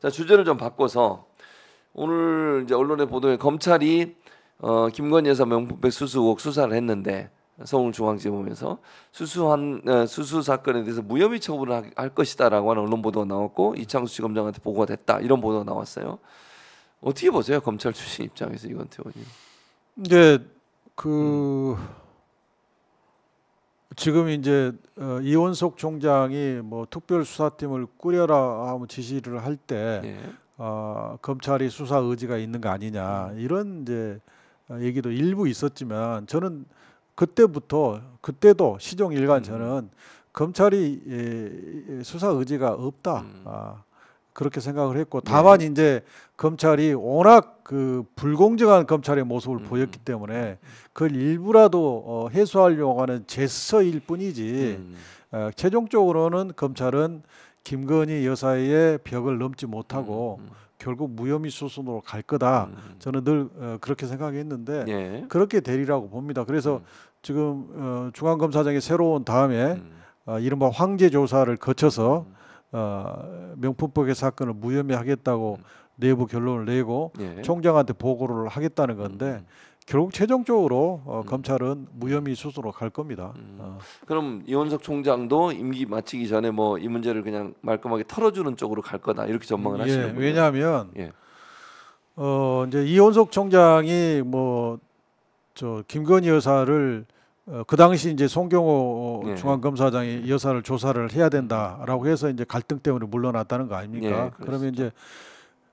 자, 주제를 좀 바꿔서 오늘 이제 언론의 보도에 검찰이 김건희 여사 명품백 수수 의혹 수사를 했는데 서울중앙지검에서 수수 사건에 대해서 무혐의 처분을 할 것이다라고 하는 언론 보도가 나왔고 이창수 지검장한테 보고가 됐다 이런 보도가 나왔어요. 어떻게 보세요, 검찰 출신 입장에서 이건태 의원님? 이제 지금 이제 이원석 총장이 뭐 특별수사팀을 꾸려라 하고 지시를 할 때 예. 검찰이 수사 의지가 있는 거 아니냐 이런 이제 얘기도 일부 있었지만 저는 그때도 시종일관 저는 검찰이 수사 의지가 없다. 그렇게 생각을 했고 다만 이제 검찰이 워낙 그 불공정한 검찰의 모습을 보였기 때문에 그걸 일부라도 해소하려고 하는 제스처일 뿐이지 최종적으로는 검찰은 김건희 여사의 벽을 넘지 못하고 결국 무혐의 수순으로 갈 거다. 저는 늘 그렇게 생각했는데 예. 그렇게 되리라고 봅니다. 그래서 지금 중앙검사장이 새로 온 다음에 이른바 황제 조사를 거쳐서 명품백의 사건을 무혐의하겠다고 내부 결론을 내고 예. 총장한테 보고를 하겠다는 건데 결국 최종적으로 검찰은 무혐의 수순으로 갈 겁니다. 그럼 이원석 총장도 임기 마치기 전에 뭐 이 문제를 그냥 말끔하게 털어주는 쪽으로 갈 거다 이렇게 전망을 하시는군요. 왜냐하면 예. 이제 이원석 총장이 뭐 저 김건희 여사를 그 당시 이제 송경호 예. 중앙검사장이 여사를 조사를 해야 된다라고 해서 이제 갈등 때문에 물러났다는 거 아닙니까? 예, 그러면 이제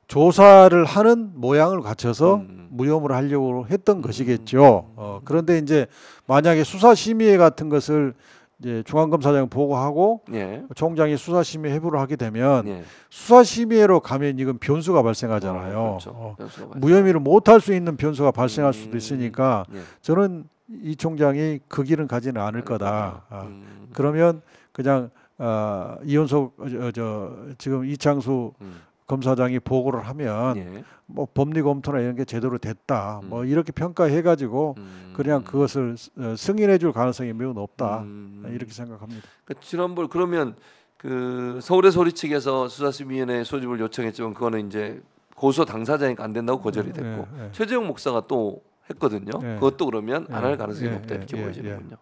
조사를 하는 모양을 갖춰서 무혐의를 하려고 했던 것이겠죠. 그런데 이제 만약에 수사심의회 같은 것을 이제 중앙검사장 보고하고 예. 총장이 수사심의 회부를 하게 되면 예. 수사심의회로 가면 이건 변수가 발생하잖아요. 그렇죠. 변수가 무혐의를 못할 수 있는 변수가 발생할 수도 있으니까 예. 저는 이 총장이 그 길은 가지는 않을 거다. 그러면 그냥 이원석 지금 이창수 검사장이 보고를 하면 예. 뭐 법리 검토나 이런 게 제대로 됐다. 뭐 이렇게 평가해가지고 그냥 그것을 승인해줄 가능성이 매우 높다. 이렇게 생각합니다. 그러니까 지난번 그러면 그 서울의 소리 측에서 수사심의위원회 소집을 요청했지만 그거는 이제 고소 당사자니까 안 된다고 거절이 됐고 최재형 목사가 또 했거든요. 그것도 그러면 안 할 가능성이 높다 이렇게 보여지는군요.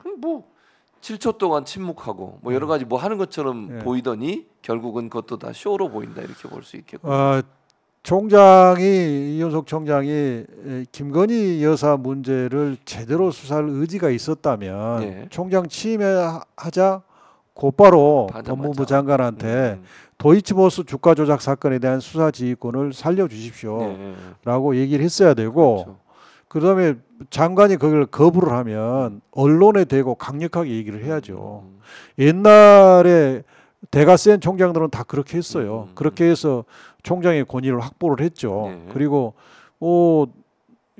그럼 뭐 7초 동안 침묵하고 뭐 여러 가지 뭐 하는 것처럼 보이더니 결국은 그것도 다 쇼로 보인다 이렇게 볼 수 있겠군요. 이원석 총장이 김건희 여사 문제를 제대로 수사할 의지가 있었다면 총장 취임하자 곧바로 법무부 장관한테 도이치모스 주가 조작 사건에 대한 수사 지휘권을 살려주십시오라고 얘기를 했어야 되고 그다음에 장관이 그걸 거부를 하면 언론에 대고 강력하게 얘기를 해야죠. 옛날에 대가 센 총장들은 다 그렇게 했어요. 그렇게 해서 총장의 권위를 확보를 했죠. 그리고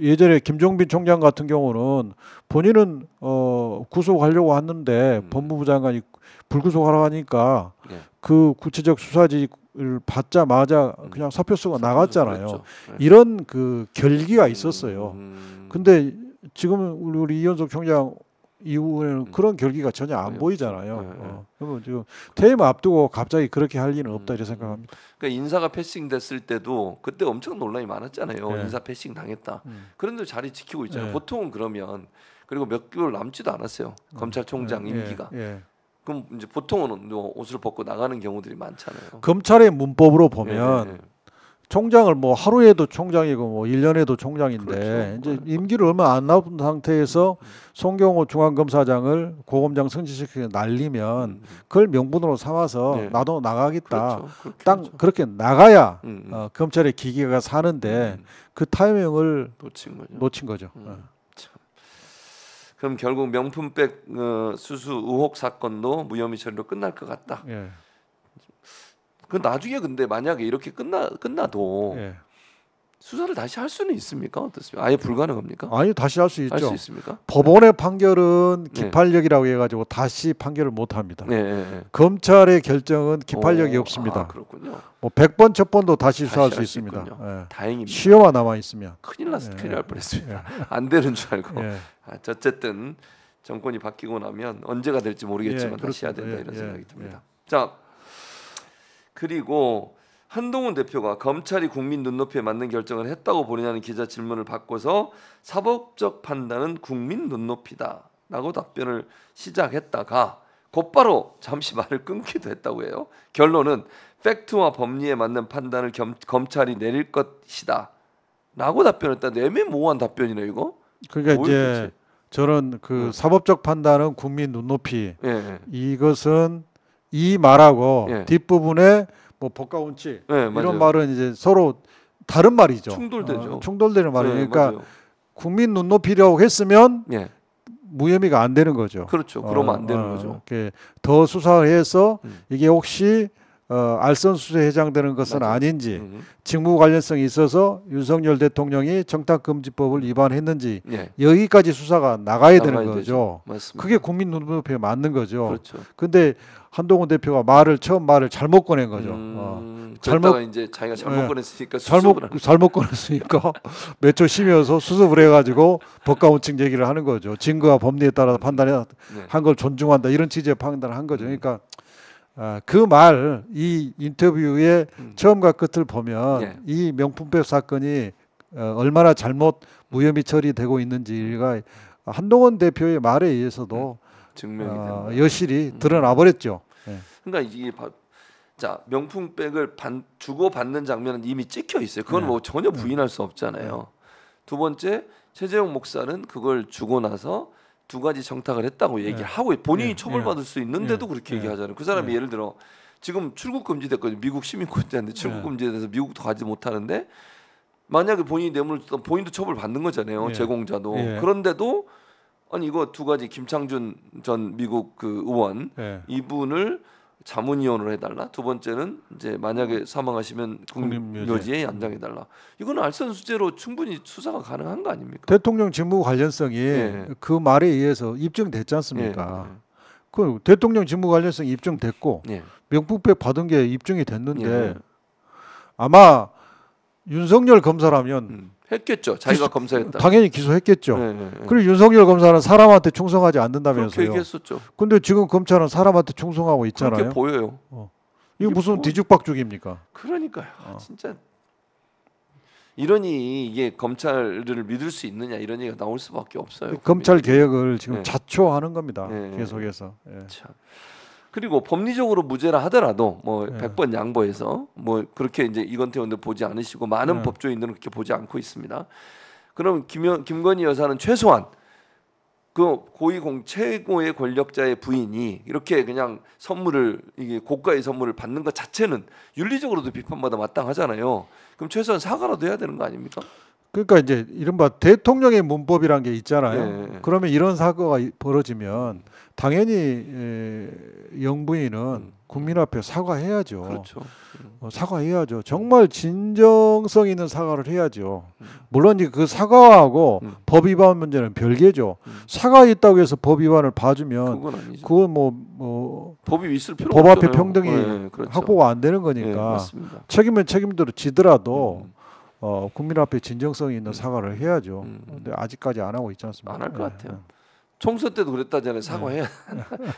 예전에 김종빈 총장 같은 경우는 본인은 구속하려고 했는데 법무부 장관이 불구속하라고 하니까 그 구체적 수사지를 받자마자 그냥 사표 쓰고 나갔잖아요. 이런 그 결기가 있었어요. 근데 지금 우리 이현석 총장 이후에는 그런 결기가 전혀 안 보이잖아요. 그러면 지금 퇴임 앞두고 갑자기 그렇게 할 리는 없다 이렇게 생각합니다. 그러니까 인사가 패싱됐을 때도 그때 엄청 논란이 많았잖아요. 인사 패싱 당했다. 그런데 자리 지키고 있잖아요. 보통은 그러면 그리고 몇 개월 남지도 않았어요. 검찰총장 임기가. 그럼 이제 보통은 옷을 벗고 나가는 경우들이 많잖아요. 검찰의 문법으로 보면 총장을 뭐 하루에도 총장이고 뭐 1년에도 총장인데 이제 임기를 얼마 안 남은 상태에서 송경호 중앙검사장을 고검장 승진시키게 날리면 그걸 명분으로 삼아서 나도 나가겠다. 딱 그렇게 나가야 검찰의 기계가 사는데 그 타이밍을 놓친 거죠. 그럼 결국 명품백 수수 의혹 사건도 무혐의 처리로 끝날 것 같다. 그 나중에 근데 만약에 이렇게 끝나도 수사를 다시 할 수는 있습니까? 어떻습니까? 아예 불가능합니까? 아니 다시 할 수 있죠. 할 수 있습니까? 법원의 판결은 기판력이라고 해가지고 다시 판결을 못 합니다. 검찰의 결정은 기판력이 없습니다. 그렇군요. 뭐 100번 1000번도 다시 수사할 수 있습니다. 다행입니다. 시효만 남아 있으면. 큰일 날 뻔했습니다. 안 되는 줄 알고. 어쨌든 정권이 바뀌고 나면 언제가 될지 모르겠지만 다시 해야 된다 이런 생각이 듭니다. 자. 그리고 한동훈 대표가 검찰이 국민 눈높이에 맞는 결정을 했다고 보느냐는 기자 질문을 바꿔서 사법적 판단은 국민 눈높이다라고 답변을 시작했다가 곧바로 잠시 말을 끊기도 했다고 해요. 결론은 팩트와 법리에 맞는 판단을 검찰이 내릴 것이다라고 답변했다는데 애매모호한 답변이네 이거. 그러니까 이제 저런 그 사법적 판단은 국민 눈높이 이것은 이 말하고 뒷부분에 뭐 법가운치 이런 말은 이제 서로 다른 말이죠. 충돌되죠. 충돌되는 말이에요. 그러니까 국민 눈높이라고 했으면 무혐의가 안 되는 거죠. 그렇죠. 그러면 안 되는 거죠. 더 수사를 해서 이게 혹시 알선수수에 해당되는 것은 아닌지 직무 관련성이 있어서 윤석열 대통령이 정당금지법을 위반했는지 여기까지 수사가 나가야 되는 거죠. 그게 국민 눈높이에 맞는 거죠. 그렇죠. 근데 한동훈 대표가 처음 말을 잘못 꺼낸 거죠. 잘못 이제 자기가 잘못 꺼냈으니까 잘못 꺼냈으니까 몇 초 쉬면서 수습을 해가지고 법가원칙 얘기를 하는 거죠. 증거와 법리에 따라 판단한 걸 존중한다 이런 취지의 판단을 한 거죠. 그러니까 그 말 이 인터뷰의 처음과 끝을 보면 이 명품백 사건이 얼마나 잘못 무혐의 처리되고 있는지가 한동훈 대표의 말에 의해서도 여실히 드러나 버렸죠. 그러니까 이게 자 명품백을 주고 받는 장면은 이미 찍혀 있어요. 그건 뭐 전혀 부인할 수 없잖아요. 두 번째 최재형 목사는 그걸 주고 나서 두 가지 청탁을 했다고 얘기하고 본인이 처벌받을 수 있는데도 그렇게 얘기하잖아요. 그 사람이 예를 들어 지금 출국 금지됐거든요. 미국 시민권자인데 출국 금지돼서 미국도 가지 못하는데 만약에 본인이 뇌물을 줬다면 본인도 처벌받는 거잖아요. 제공자도. 그런데도 아니 이거 두 가지 김창준 전 미국 그 의원 이분을 자문위원으로 해달라. 두 번째는 이제 만약에 사망하시면 국민묘지에 안장해달라. 이거는 알선수재로 충분히 수사가 가능한 거 아닙니까? 대통령 직무 관련성이 그 말에 의해서 입증됐지 않습니까? 그 대통령 직무 관련성이 입증됐고 명품백 받은 게 입증이 됐는데 아마 윤석열 검사라면 했겠죠. 자기가 검사했다. 당연히 기소했겠죠. 그리고 윤석열 검사는 사람한테 충성하지 않는다면서요. 그렇게 얘기했었죠. 근데 지금 검찰은 사람한테 충성하고 있잖아요. 그렇게 보여요. 이거 무슨 뒤죽박죽입니까? 그러니까요. 진짜 이러니 이게 검찰을 믿을 수 있느냐 이런 얘기가 나올 수밖에 없어요. 검찰 개혁을 지금 자초하는 겁니다. 계속해서. 참. 그리고 법리적으로 무죄라 하더라도 뭐 100번 양보해서 뭐 그렇게 이제 이건태 의원도 보지 않으시고 많은 법조인들은 그렇게 보지 않고 있습니다. 그럼 김건희 여사는 최소한 그 고위공 최고의 권력자의 부인이 이렇게 그냥 선물을 이게 고가의 선물을 받는 것 자체는 윤리적으로도 비판받아 마땅하잖아요. 그럼 최소한 사과라도 해야 되는 거 아닙니까? 그러니까 이제 이른바 대통령의 문법이란 게 있잖아요. 그러면 이런 사고가 벌어지면 당연히 영부인은 국민 앞에 사과해야죠. 그렇죠. 사과해야죠. 정말 진정성 있는 사과를 해야죠. 물론 그 사과하고 법 위반 문제는 별개죠. 사과 있다고 해서 법 위반을 봐주면 그건 뭐 법이 있을 필요 법 없잖아요. 앞에 평등이 확보가 안 되는 거니까 책임은 책임대로 지더라도 국민 앞에 진정성 있는 사과를 해야죠. 근데 아직까지 안 하고 있지 않습니까? 안 할 것 같아요. 총선 때도 그랬다잖아요. 사과해야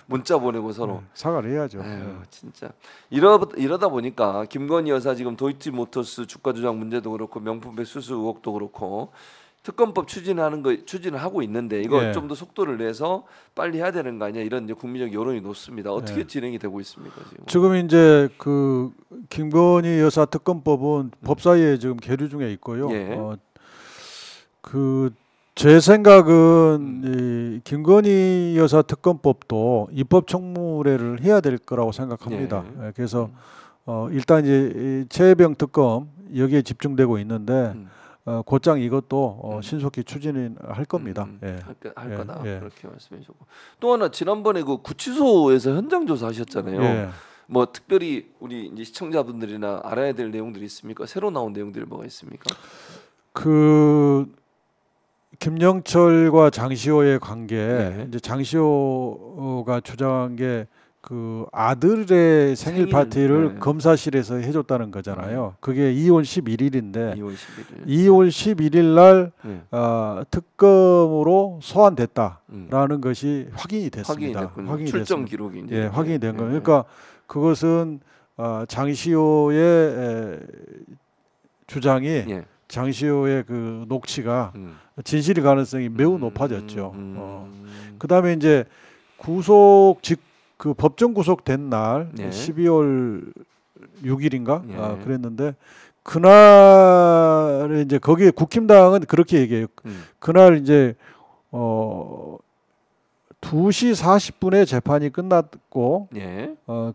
문자 보내고 서로 사과를 해야죠. 진짜 이러다 보니까 김건희 여사 지금 도이치모터스 주가 조작 문제도 그렇고 명품백 수수 의혹도 그렇고 특검법 추진을 하고 있는데 이거 좀 더 속도를 내서 빨리 해야 되는 거 아니야 이런 이제 국민적 여론이 높습니다. 어떻게 진행이 되고 있습니까 지금? 지금 이제 그 김건희 여사 특검법은 법사위에 지금 계류 중에 있고요. 제 생각은 이 김건희 여사 특검법도 입법 청문회를 해야 될 거라고 생각합니다. 그래서 일단 이제 최혜병 특검 여기에 집중되고 있는데 곧장 이것도 신속히 추진할 겁니다. 할 거다 그렇게 말씀해 주고 또 하나 지난번에 그 구치소에서 현장 조사하셨잖아요. 뭐 특별히 우리 이제 시청자분들이나 알아야 될 내용들이 있습니까? 새로 나온 내용들이 뭐가 있습니까? 김영철과 장시호의 관계 이제 장시호가 주장한 게 그 아들의 생일 파티를 검사실에서 해줬다는 거잖아요. 그게 2월 11일인데 2월 11일 날 특검으로 소환됐다라는 것이 확인이 됐습니다. 출정 기록이 확인이 된 거예요. 그러니까 그것은 장시호의 주장이 예. 장시호의 그 녹취가 진실일 가능성이 매우 높아졌죠. 그다음에 이제 구속 그 법정 구속된 날 12월 6일인가 그랬는데 그날에 이제 거기에 국힘당은 그렇게 얘기해요. 그날 이제 2시 40분에 재판이 끝났고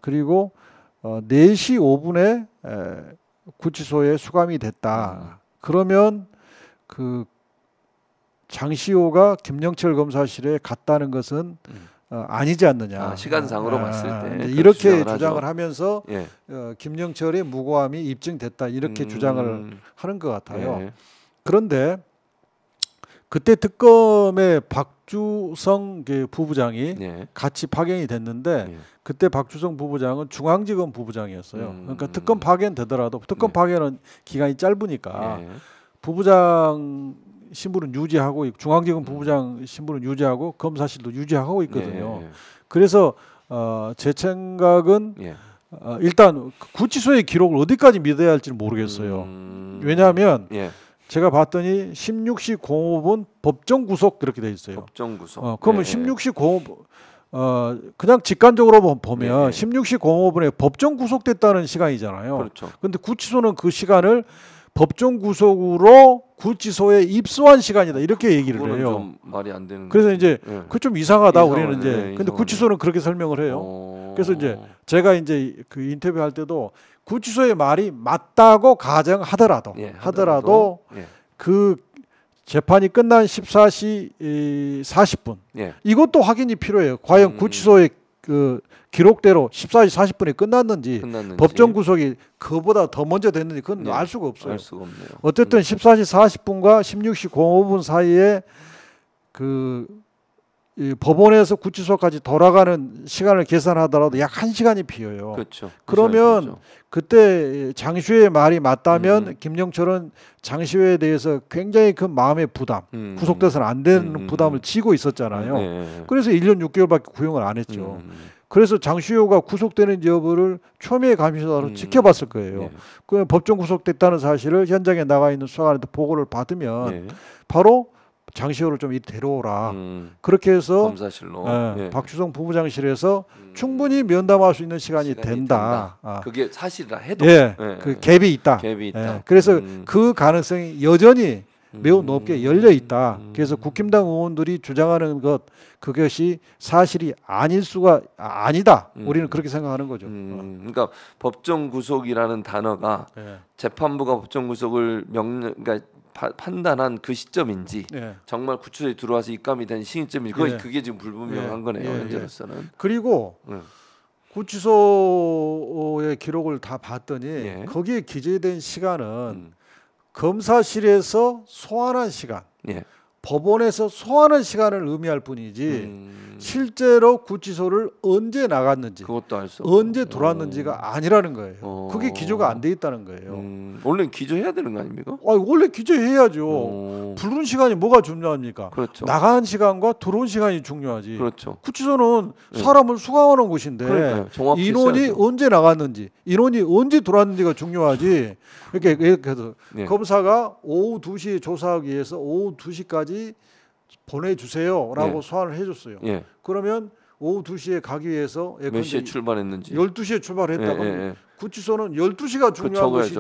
그리고 4시 5분에 구치소에 수감이 됐다. 그러면 그 장시호가 김영철 검사실에 갔다는 것은 아니지 않느냐. 시간상으로 봤을 때 이렇게 주장을 하면서 김영철의 무고함이 입증됐다 이렇게 주장을 하는 것 같아요. 그런데 그때 특검의 박주성 부부장이 같이 파견이 됐는데 그때 박주성 부부장은 중앙지검 부부장이었어요. 그러니까 특검 파견되더라도 특검 파견은 기간이 짧으니까 부부장 신분은 유지하고 중앙지검 부부장 신분은 유지하고 검사실도 유지하고 있거든요. 그래서 제 생각은 일단 구치소의 기록을 어디까지 믿어야 할지는 모르겠어요. 왜냐하면 제가 봤더니 16시 05분 법정 구속 이렇게 돼 있어요. 법정 구속. 그러면 16시 05분 그냥 직관적으로 보면 16시 05분에 법정 구속됐다는 시간이잖아요. 그렇죠. 근데 구치소는 그 시간을 법정 구속으로 구치소에 입소한 시간이다 이렇게 얘기를 해요. 좀 말이 안 되는. 그래서 이제 그 좀 이상하다 우리는 이제. 근데 구치소는 그렇게 설명을 해요. 그래서 이제 제가 이제 그 인터뷰 할 때도 구치소의 말이 맞다고 가정하더라도 그 재판이 끝난 14시 40분 이것도 확인이 필요해요. 과연 구치소의 그 기록대로 14시 40분에 끝났는지 법정 구속이 그보다 더 먼저 됐는지 그건 알 수가 없어요. 알 수가 없네요. 어쨌든 14시 40분과 16시 05분 사이에 이 법원에서 구치소까지 돌아가는 시간을 계산하더라도 약 1시간이 비어요. 그렇죠. 그러면 그때 장시호의 말이 맞다면 김영철은 장시호에 대해서 굉장히 큰 마음의 부담, 구속돼서는 안 되는 부담을 지고 있었잖아요. 그래서 1년 6개월밖에 구형을 안 했죠. 그래서 장시호가 구속되는 여부를 초미의 감시자로 지켜봤을 거예요. 그 법정 구속됐다는 사실을 현장에 나가 있는 수사관한테 보고를 받으면 바로 장시호를 좀 이리 데려오라. 그렇게 해서 검사실로 박주성 부부장실에서 충분히 면담할 수 있는 시간이 된다. 그게 사실이라 해도 그 갭이 있다. 그래서 그 가능성이 여전히 매우 높게 열려 있다. 그래서 국힘당 의원들이 주장하는 그것이 사실이 아닐 수가 아니다. 우리는 그렇게 생각하는 거죠. 그러니까 법정 구속이라는 단어가 재판부가 법정 구속을 그러니까 판단한 그 시점인지 정말 구치소에 들어와서 입감이 된 시점인지 그게 지금 불분명한 거네요. 현재로서는. 그리고 구치소의 기록을 다 봤더니 거기에 기재된 시간은 검사실에서 소환한 시간, 법원에서 소환한 시간을 의미할 뿐이지 실제로 구치소를 언제 나갔는지, 그것도 알 수 언제 들어왔는지가 아니라는 거예요. 그게 기조가 안 돼 있다는 거예요. 원래 기조해야 되는 거 아닙니까? 원래 기조해야죠. 부른 시간이 뭐가 중요합니까? 그렇죠. 나간 시간과 들어온 시간이 중요하지. 그렇죠. 구치소는 사람을 수감하는 곳인데 인원이 있어야죠. 언제 나갔는지, 인원이 언제 들어왔는지가 중요하지. 이렇게 해서 검사가 오후 2시에 조사하기 위해서 오후 2시까지 보내주세요라고 소환을 해줬어요. 그러면 오후 2시에 가기 위해서 몇 시에 출발했는지 12시에 출발했다고 구치소는 12시가 중요한 것이지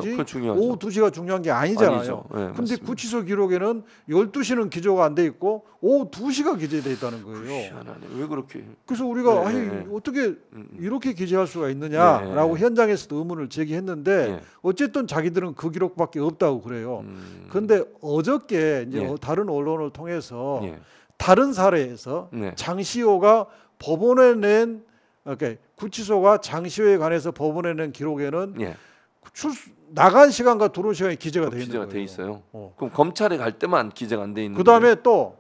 오후 2시가 중요한 게 아니잖아요. 근데 구치소 기록에는 12시는 기조가 안 돼 있고 오후 2시가 기재되어 있다는 거예요. 희한하네. 왜 그렇게? 그래서 우리가 어떻게 이렇게 기재할 수가 있느냐라고 현장에서도 의문을 제기했는데 어쨌든 자기들은 그 기록밖에 없다고 그래요. 그런데 어저께 이제 다른 언론을 통해서 다른 사례에서 장시호가 법원에 낸 구치소가 장시호에 관해서 법원에 낸 기록에는 나간 시간과 들어온 시간이 기재가 돼 있는 거예요. 돼 있어요. 그럼 검찰에 갈 때만 기재가 안 돼 있는. 그다음에 또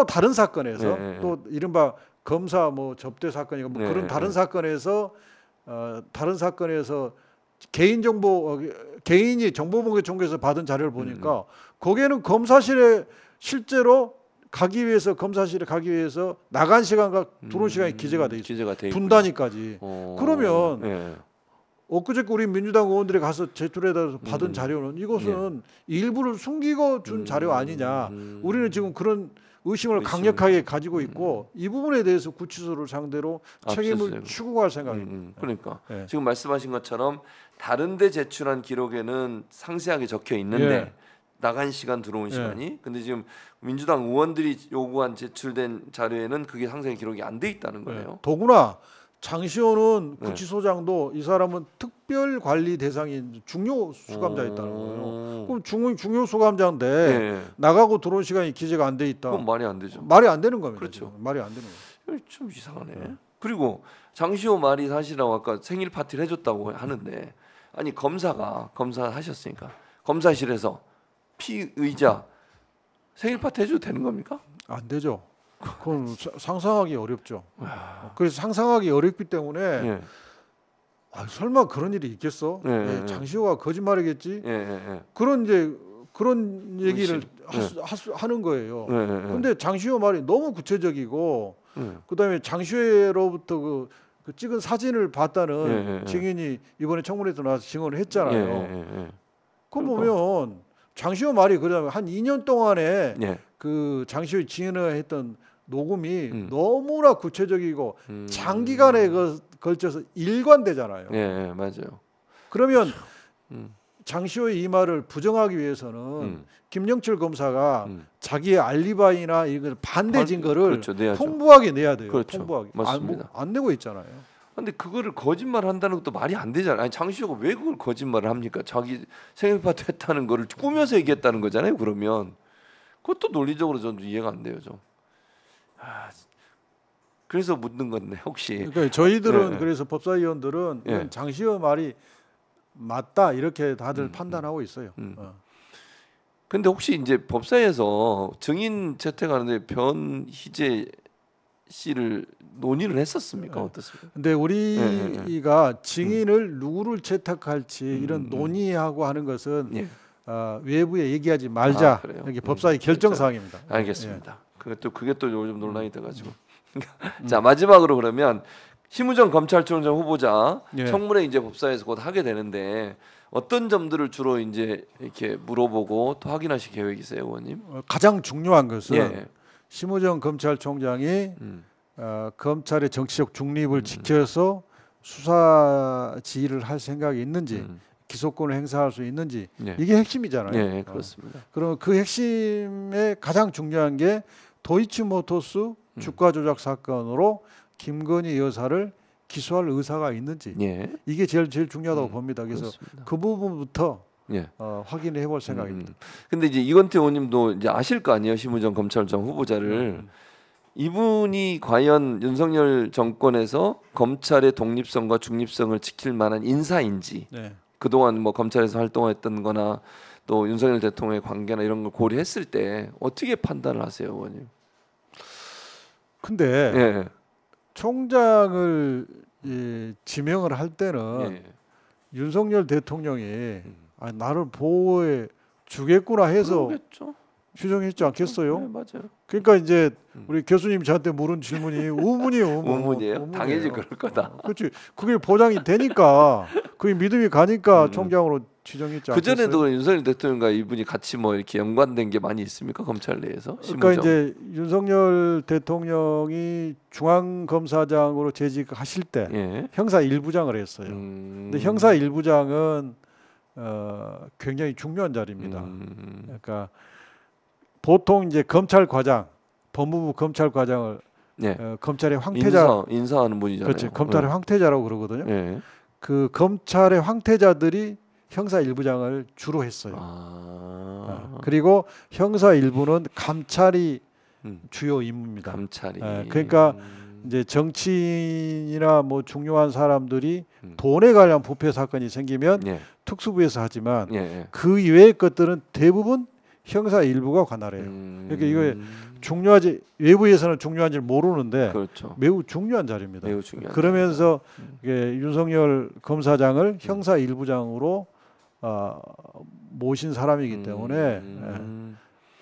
다른 사건에서 또 이른바 검사 뭐 접대 사건이고 뭐 그런 다른 사건에서 개인이 정보공개청구에서 받은 자료를 보니까 거기에는 검사실에 실제로 검사실에 가기 위해서 나간 시간과 들어온 시간이 기재가 돼 있어요. 분 단위까지. 그러면 엊그저께 우리 민주당 의원들이 가서 제출해서 받은 자료는 이것은 일부를 숨기고 준 자료 아니냐. 우리는 지금 그런 의심을 강력하게 가지고 있고 이 부분에 대해서 구치소를 상대로 책임을 추구할 생각입니다. 그러니까 지금 말씀하신 것처럼 다른 데 제출한 기록에는 상세하게 적혀 있는데 나간 시간 들어온 시간이 근데 지금 민주당 의원들이 요구한 제출된 자료에는 그게 상세히 기록이 안 돼 있다는 거네요. 더구나 장시호는 구치소장도 이 사람은 특별 관리 대상인 중요 수감자였다는 거예요. 그럼 중요 수감자인데 나가고 들어온 시간이 기재가 안 돼 있다. 그건 말이 안 되죠. 말이 안 되는 겁니다. 그렇죠. 지금. 말이 안 되는 거예요. 좀 이상하네. 그리고 장시호 말이 사실은 아까 생일 파티를 해줬다고 하는데 아니 검사 하셨으니까 검사실에서 피의자 생일 파티 해줘도 되는 겁니까? 안 되죠. 그건 상상하기 어렵죠. 그래서 상상하기 어렵기 때문에 설마 그런 일이 있겠어? 장시호가 거짓말이겠지. 그런 얘기를 하는 거예요. 근데 장시호 말이 너무 구체적이고 그다음에 장시호로부터 그 찍은 사진을 봤다는 증인이 이번에 청문회에서 나와서 증언을 했잖아요. 그거 보면 장시호 말이 그러면 한 2년 동안에 그 장시호의 증언을 했던 녹음이 너무나 구체적이고 장기간에 걸쳐서 일관되잖아요. 맞아요. 그러면 장시호의 이 말을 부정하기 위해서는 김영철 검사가 자기의 알리바이나 이걸 반대 증거를 풍부하게 내야 돼요. 풍부하게. 맞습니다. 안 내고 있잖아요. 근데 그거를 거짓말 한다는 것도 말이 안 되잖아요. 아니, 장시호가 왜 그걸 거짓말을 합니까? 자기 생일 파티 했다는 거를 꾸며서 얘기했다는 거잖아요. 그러면 그것도 논리적으로 저는 이해가 안 돼요. 좀. 그래서 묻는 건데 혹시 그러니까 저희들은 그래서 법사위원들은 장시호 말이 맞다 이렇게 다들 판단하고 있어요. 근데 혹시 이제 법사위에서 증인 채택하는데 변희재 씨를 논의를 했었습니까? 어떻습니까? 근데 우리가 증인을 누구를 채택할지 이런 논의하고 하는 것은 외부에 얘기하지 말자. 여기 법사위 결정 사항입니다. 알겠습니다. 그게 또 요즘 논란이 돼가지고. 자 마지막으로 그러면 심우정 검찰총장 후보자 청문회 이제 법사위에서 곧 하게 되는데 어떤 점들을 주로 이제 이렇게 물어보고 또 확인하실 계획이세요, 의원님? 가장 중요한 것은 심우정 검찰총장이 검찰의 정치적 중립을 지켜서 수사 지휘를 할 생각이 있는지 기소권을 행사할 수 있는지 이게 핵심이잖아요. 그렇습니다. 그럼 그 핵심에 가장 중요한 게 도이치모터스 주가 조작 사건으로 김건희 여사를 기소할 의사가 있는지 이게 제일 중요하다고 봅니다. 그래서 그렇습니다. 그 부분부터 확인을 해볼 생각입니다. 근데 이제 이건태 의원님도 이제 아실 거 아니에요, 심우정 검찰총 후보자를. 이분이 과연 윤석열 정권에서 검찰의 독립성과 중립성을 지킬 만한 인사인지, 그동안 뭐 검찰에서 활동했던거나 또 윤석열 대통령의 관계나 이런 걸 고려했을 때 어떻게 판단을 하세요, 의원님? 근데 총장을 지명을 할 때는 윤석열 대통령이 나를 보호해 주겠구나 해서 추정했지 않겠어요? 맞아요. 그러니까 이제 우리 교수님 저한테 물은 질문이 우문이에요. 우문이에요? 당연히 그럴 거다. 그렇지. 그게 보장이 되니까 그게 믿음이 가니까 총장으로 지정했지 않겠어요? 그 전에도 윤석열 대통령과 이분이 같이 뭐 이렇게 연관된 게 많이 있습니까? 검찰 내에서? 그러니까 이제 윤석열 대통령이 중앙검사장으로 재직하실 때 형사 1부장을 했어요. 근데 형사 1부장은 굉장히 중요한 자리입니다. 그러니까 보통 이제 검찰과장, 법무부 검찰과장을 검찰의 황태자 인사하는 분이잖아요. 그렇죠. 검찰의 황태자라고 그러거든요. 그 검찰의 황태자들이 형사 1부장을 주로 했어요. 그리고 형사 1부는 감찰이 주요 임무입니다. 감찰이. 그러니까 이제 정치인이나 뭐 중요한 사람들이 돈에 관련 부패 사건이 생기면 특수부에서 하지만 그 이외의 것들은 대부분 형사 1부가 관할해요. 그러니까 이거 중요하지 외부에서는 중요한지 모르는데 매우 중요한 자리입니다. 매우 중요한 그러면서 윤석열 검사장을 형사 1부장으로 모신 사람이기 때문에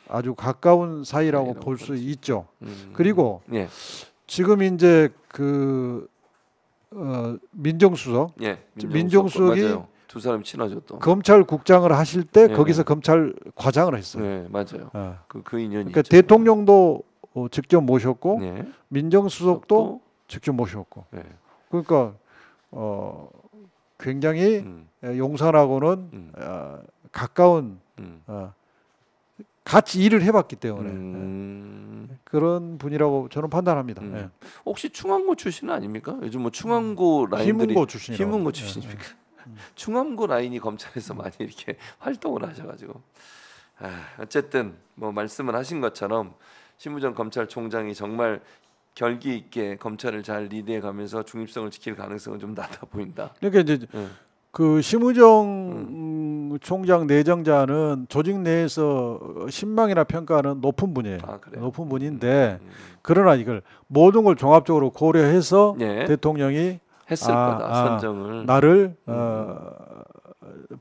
아주 가까운 사이라고 볼 수 있죠. 그리고 지금 이제 그 민정수석, 예, 민정수석이 맞아요. 두 사람이 친하죠 또. 검찰국장을 하실 때 거기서 검찰과장을 했어요. 네, 맞아요. 그 인연이 그러니까 있죠. 대통령도 직접 모셨고 민정수석도 직접 모셨고. 그러니까 굉장히 용산하고는 가까운 같이 일을 해봤기 때문에 그런 분이라고 저는 판단합니다. 혹시 충암고 출신 아닙니까? 요즘 뭐 충암고 라인들이 희문고 출신입니까? 충암고 라인이 검찰에서 많이 이렇게 활동을 하셔가지고 어쨌든 뭐 말씀을 하신 것처럼 심우정 검찰총장이 정말 결기 있게 검찰을 잘 리드해가면서 중립성을 지킬 가능성은 좀 낮아 보인다. 그러니까 이제 그 심우정 총장 내정자는 조직 내에서 신망이나 평가는 높은 분이에요. 높은 분인데 그러나 이걸 모든 걸 종합적으로 고려해서 대통령이 했을 거다 선정을 나를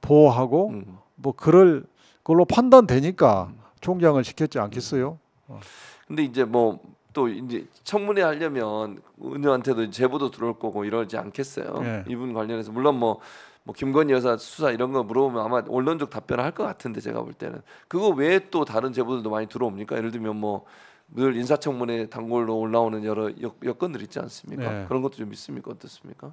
보호하고 뭐 그럴 걸로 판단되니까 총장을 시켰지 않겠어요? 근데 이제 뭐 또 이제 청문회 하려면 의원한테도 제보도 들어올 거고 이러지 않겠어요? 이분 관련해서 물론 뭐 김건희 여사 수사 이런 거 물어보면 아마 언론적 답변을 할 것 같은데 제가 볼 때는 그거 외에 또 다른 제보들도 많이 들어옵니까? 예를 들면 뭐 늘 인사청문회 단골로 올라오는 여러 여건들 있지 않습니까? 그런 것도 좀 있습니까? 어떻습니까?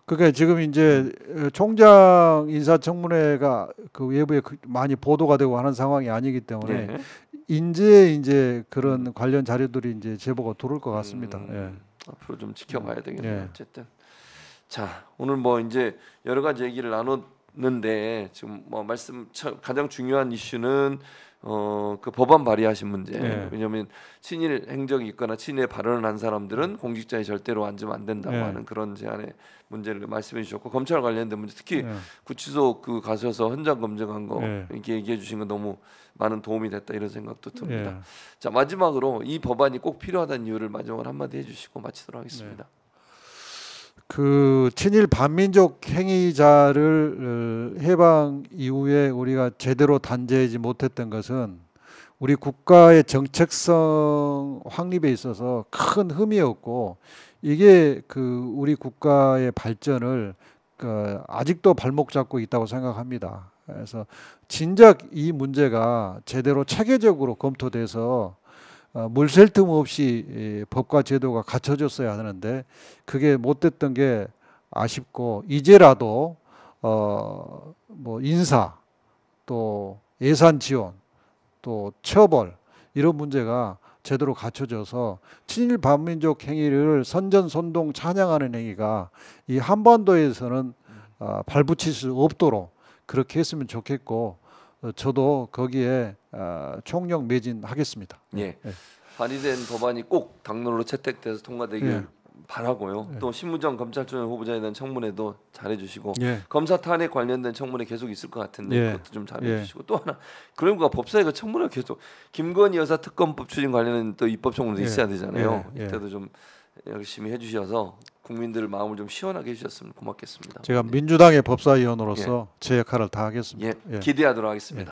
그러니까 지금 이제 총장 인사청문회가 그 외부에 많이 보도가 되고 하는 상황이 아니기 때문에 이제 그런 관련 자료들이 이제 제보가 들어올 것 같습니다. 앞으로 좀 지켜봐야 되겠네요. 어쨌든 자 오늘 뭐 이제 여러 가지 얘기를 나눴는데 지금 뭐 가장 중요한 이슈는 그 법안 발의하신 문제. 왜냐하면 친일 행적이 있거나 친일 발언을 한 사람들은 공직자에 절대로 앉으면 안 된다고 하는 그런 제안의 문제를 말씀해 주셨고 검찰 관련된 문제 특히 구치소 그 가셔서 현장 검증한 거 이렇게 얘기해 주신 거 너무 많은 도움이 됐다 이런 생각도 듭니다. 자 마지막으로 이 법안이 꼭 필요하다는 이유를 마지막으로 한마디 해주시고 마치도록 하겠습니다. 그 친일 반민족 행위자를 해방 이후에 우리가 제대로 단죄하지 못했던 것은 우리 국가의 정책성 확립에 있어서 큰 흠이었고 이게 그 우리 국가의 발전을 아직도 발목 잡고 있다고 생각합니다. 그래서 진작 이 문제가 제대로 체계적으로 검토돼서 물샐 틈 없이 법과 제도가 갖춰졌어야 하는데 그게 못 됐던 게 아쉽고 이제라도 뭐 인사 또 예산 지원 또 처벌 이런 문제가 제대로 갖춰져서 친일 반민족 행위를 선전선동 찬양하는 행위가 이 한반도에서는 발붙일 수 없도록 그렇게 했으면 좋겠고 저도 거기에 총력 매진하겠습니다. 발의된 법안이 꼭 당론으로 채택돼서 통과되길 바라고요. 또 심우정 검찰총장 후보자에 대한 청문회도 잘해주시고 검사 탄핵 관련된 청문회 계속 있을 것 같은데 그것도 좀 잘해주시고 또 하나 그러니까 법사위가 청문회 계속 김건희 여사 특검법 추진 관련된 또 입법 청문회도 있어야 되잖아요. 이때도 좀 열심히 해주셔서 국민들 마음을 좀 시원하게 해주셨으면 고맙겠습니다. 제가 민주당의 법사위원으로서 제 역할을 다하겠습니다. 기대하도록 하겠습니다.